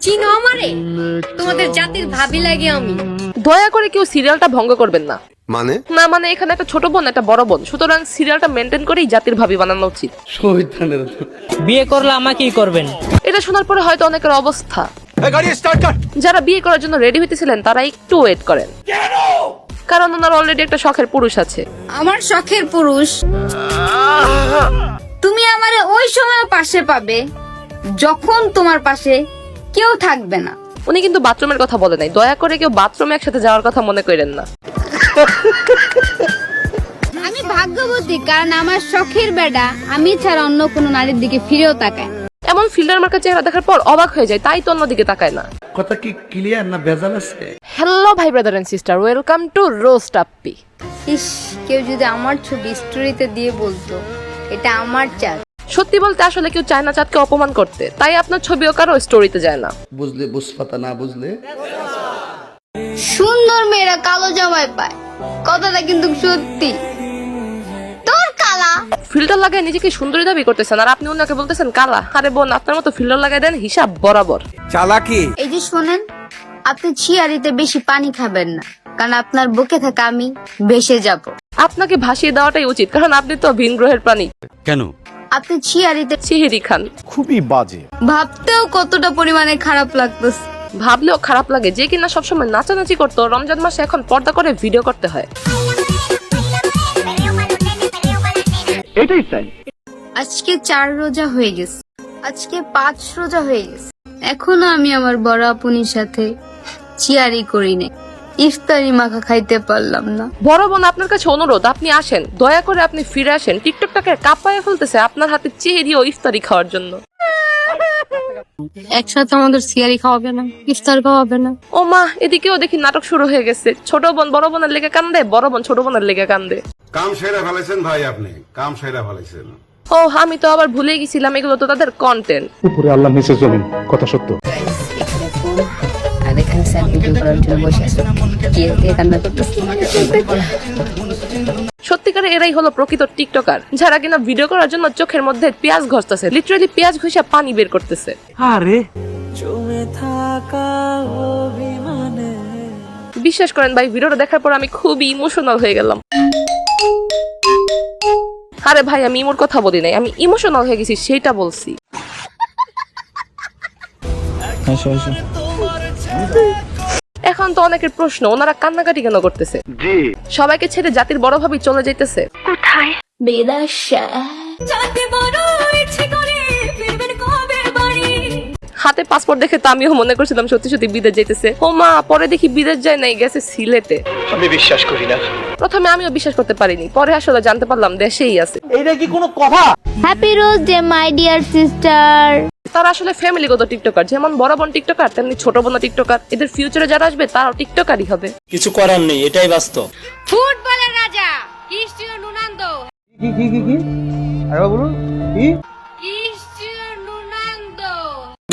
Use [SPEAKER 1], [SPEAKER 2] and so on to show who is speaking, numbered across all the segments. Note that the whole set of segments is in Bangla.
[SPEAKER 1] চিনো আমারে? তোমাদের জাতির ভাবি লাগে আমি।
[SPEAKER 2] দয়া করে কেউ সিরিয়ালটা ভঙ্গ করবেন না।
[SPEAKER 3] মানে
[SPEAKER 2] না মানে এখানে একটা ছোট বোন একটা বড় বোন, সুতরাং সিরিয়ালটা মেনটেন করেই জাতির ভাবি বানানো উচিত।
[SPEAKER 4] বিয়ে করলে আমাকেই করবেন।
[SPEAKER 2] এটা শোনার পরে হয়তো অনেকের অবস্থা, যারা বিয়ে করার জন্য রেডি হইতেছিলেন তারা একটু ওয়েট করেন, কারণ ওনার অলরেডি একটা শখের পুরুষ আছে।
[SPEAKER 1] আমার শখের পুরুষ তুমি আমারে ওই সময় পাশে পাবে যখন তোমার পাশে কেউ থাকবে না।
[SPEAKER 2] উনি কিন্তু বাথরুমের কথা বলে নাই, দয়া করে কেউ বাথরুমে একসাথে যাওয়ার কথা মনে করেন না।
[SPEAKER 1] আমি ভাগ্যবতী, কারণ আমার শখের বেডা আমি ছাড়া অন্য কোনো নারীর দিকে ফিরেও তাকায় না।
[SPEAKER 2] এমন ফিল্ডার মার্কা চেহারা দেখার পর অবাক হয়ে যায়, তাই তো অন্যদিকে তাকায় না।
[SPEAKER 5] কথা কি ক্লিয়ার না ভেজাল আছে?
[SPEAKER 2] হ্যালো ভাই brother and sister, welcome to roast আপ্পি।
[SPEAKER 1] ইস, কেউ যদি আমার ছবি স্টোরিতে দিয়ে বলতো এটা আমার চাঁদ।
[SPEAKER 2] সত্যি বলতে আসলে কেউ চায় না চাঁদকে অপমান করতে, তাই আপনার ছবিও কারো স্টোরিতে যায় না।
[SPEAKER 5] বুঝলে বুঝপাতা, না বুঝলে
[SPEAKER 1] সুন্দর মেয়েরা কালো জামাই পায়, কথাটা কিন্তু সত্যি। তোর কালা
[SPEAKER 2] ফিল্টার লাগায় নিজেকে সুন্দরী দাবি করতেছেন, আর আপনি ওনাকে বলতেছেন কালা। আরে বোন, আপনার মতো ফিল্টার লাগাই দেন, হিসাব বরাবর।
[SPEAKER 3] চালাকি।
[SPEAKER 1] এই যে শোনেন, আপনি ছিয়ারিতে বেশি পানি খাবেন না, কারণ আপনার বুকে থেকে আমি ভেসে যাব।
[SPEAKER 2] আপনাকে ভাসিয়ে দেওয়াটাই উচিত, কারণ আপনি তো ভিন গ্রহের প্রাণী।
[SPEAKER 3] কেন?
[SPEAKER 1] আপনি ছিয়ারিতে
[SPEAKER 2] চিহিরি খান।
[SPEAKER 3] খুবই বাজে।
[SPEAKER 1] ভাবতেও কতটা পরিমাণে খারাপ লাগতেছে।
[SPEAKER 2] ভাবলেও খারাপ লাগে, যে কিনা সবসময় নাচানাচি করতো, রমজান মাসে এখন পর্দা করে ভিডিও করতে হয়।
[SPEAKER 3] এটাই তাই।
[SPEAKER 1] আজকে 4 রোজা হয়ে গেছে, আজকে 5 রোজা হয়ে গেছে, এখনো আমি আমার বড় আপুনির সাথে চিয়ারি করি নাই, ইফতারি মাখা খাইতে পারলাম না।
[SPEAKER 2] বড় বোন, আপনার কাছে অনুরোধ, আপনি আসেন, দয়া করে আপনি ফিরে আসেন। টিকটকটাকে কাঁপায় ফেলতেছে আপনার হাতে চেহারি ও ইফতারি খাওয়ার জন্য।
[SPEAKER 1] একসাথে আমাদের চিয়ারি খাওয়াবে না, ইফতার খাওয়াবে না?
[SPEAKER 2] ও মা, এদিকেও দেখি নাটক শুরু হয়ে গেছে। ছোট বোন বড় বোনের লেগে কান্দে, বড় বোন ছোট বোনের লেগে কান্দে।
[SPEAKER 6] কাম সেরা ফেলেছেন ভাই, আপনি কাম সেরা ফেলেছেন।
[SPEAKER 2] ও, আমি তো আবার ভুলে গেছিলাম, এগুলো তো তাদের কন্টেন্ট।
[SPEAKER 7] উপরে আল্লাহ নিচে জমিন, কথা সত্য।
[SPEAKER 8] আর এখানে স্যার ভিডিও করার জন্য বসে আছে, কে কান্না করতেছে।
[SPEAKER 2] সত্যিকারে এরাই হলো প্রকৃত টিকটকার, যারা কিনা ভিডিও করার জন্য চোখের মধ্যে পেঁয়াজ ঘষতেছে, লিটারালি পেঁয়াজ ঘষে পানি বের করতেছে।
[SPEAKER 7] আরে
[SPEAKER 2] বিশ্বাস করেন ভাই, ভিডিওটা দেখার পর আমি খুবই ইমোশনাল হয়ে গেলাম। আরে ভাই, আমি ইমোর কথা বলি নাই, আমি ইমোশনাল হয়ে গেছি সেটা বলছি। এখন তো অনেকের প্রশ্ন, ওনারা কান্নাকাটি কেন করতেছে? সবাইকে ছেড়ে জাতির বড় ভাবি চলে যাইতেছে কোথায়?
[SPEAKER 1] বেদাশা
[SPEAKER 2] হাতে পাসপোর্ট দেখে তো আমিও মনে করছিলাম সত্যি সত্যি বিদেশ যাইতেছে। ও মা, পরে দেখি বিদেশ যায় নাই, গেছে সিলেটে।
[SPEAKER 7] আমি বিশ্বাস করি না।
[SPEAKER 2] প্রথমে আমিও বিশ্বাস করতে পারিনি, পরে আসলে জানতে পারলাম দেশেই আছে।
[SPEAKER 7] এইটা কি কোনো কথা?
[SPEAKER 1] Happy rose day my dear sister.
[SPEAKER 2] তারা আসলে ফ্যামিলিগত টিকটকার, যেমন বড় বোন টিকটকার তেমনি ছোট বোন টিকটকার। এদের ফিউচারে যারা আসবে তারাও টিকটকারই হবে।
[SPEAKER 4] কিছু করার নেই, এটাই বাস্তব।
[SPEAKER 1] ফুটবলের রাজা ক্রিস্টিয়ানো রোনালদো।
[SPEAKER 7] কি আরে বলুন কি?
[SPEAKER 1] Cristiano Ronaldo.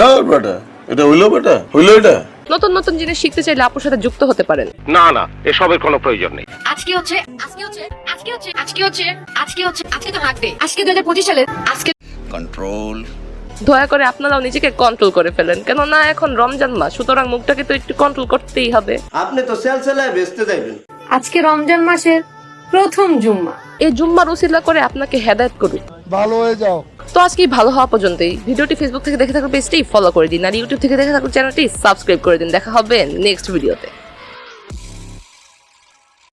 [SPEAKER 6] দাও বেটা, এটা হইলো বেটা, হইলো এটা।
[SPEAKER 2] নতুন নতুন জিনিস শিখতে চাইলে আপুর সাথে যুক্ত হতে পারেন।
[SPEAKER 6] না না, এসবের কোনো প্রয়োজন নেই।
[SPEAKER 1] আজকে হচ্ছে আজকে তো হাঁটবে, আজকে 2025 সালে আজকে
[SPEAKER 6] কন্ট্রোল।
[SPEAKER 2] দয়া করে আপনারাও নিজেকে কন্ট্রোল করে ফেলেন, কেননা এখন রমজান মাস, সুতরাং মুখটাকে তো একটু কন্ট্রোল করতেই হবে।
[SPEAKER 5] আপনি তো সেলসেলায় বেচতে যাবেন।
[SPEAKER 1] আজকে রমজান মাসের প্রথম জুম্মা।
[SPEAKER 2] এই জুম্মার উসিলা করে আপনাকে হেদায়েত করুক।
[SPEAKER 7] ভালো হয়ে যাও।
[SPEAKER 2] তো আজকে ভালো হওয়া পর্যন্তই। ভিডিওটি ফেসবুক থেকে দেখে থাকলে পেজটি ফলো করে দিন, আর ইউটিউব থেকে দেখে থাকলে চ্যানেলটি সাবস্ক্রাইব করে দিন। দেখা হবে নেক্সট ভিডিওতে।